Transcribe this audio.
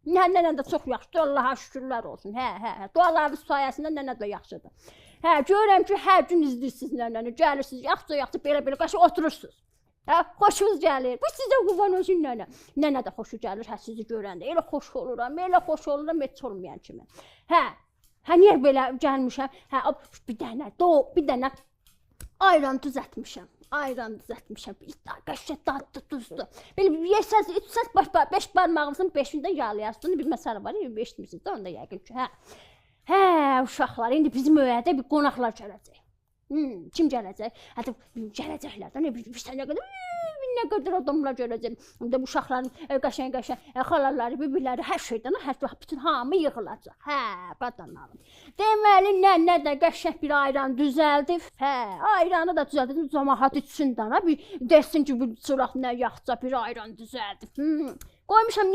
Nənə də çox yaxşıdır, Allaha şükürlər olsun. Hə. Dualarınız sayəsində nənə də yaxşıdır. Hə, görürəm ki, hər gün izləyirsiniz nənəni, gəlirsiniz, yaxşı belə qaşı oturursunuz. Hə, xoşunuz gəlir. Bu sizə qurban olsun nənə. Nənə də xoşu gəlir, hə sizi görəndə. Elə xoş oluram, heç olmayan kimi. Hə, niyə belə gəlmişəm? Hə, bir dənə ayran düzəltmişəm. Bir qəşəng dadlı, duzlu. Belə yesəz, içsəz 5 barmağınızın 5-ində yağlayarsınız. Bir məsələ var, eşitmirsiniz də onda yəqin ki, hə. Hə, uşaqlar, indi bizim öyədə bir qonaqlar gələcək. Kim gələcək? Hətta gələcəklər də, nə qədər adamlar gələcək. İndi uşaqların qəşəng xalaları, bibirləri, hər şeydən, bütün hamı yığılacaq. Hə, badanalım. Deməli, nənə də qəşəng bir ayran düzəldib. Hə, ayranı da düzəldib, camaat içsin də, bir desin ki, bir çıraq nə yaxca bir ayran düzəldib. Qoymuşam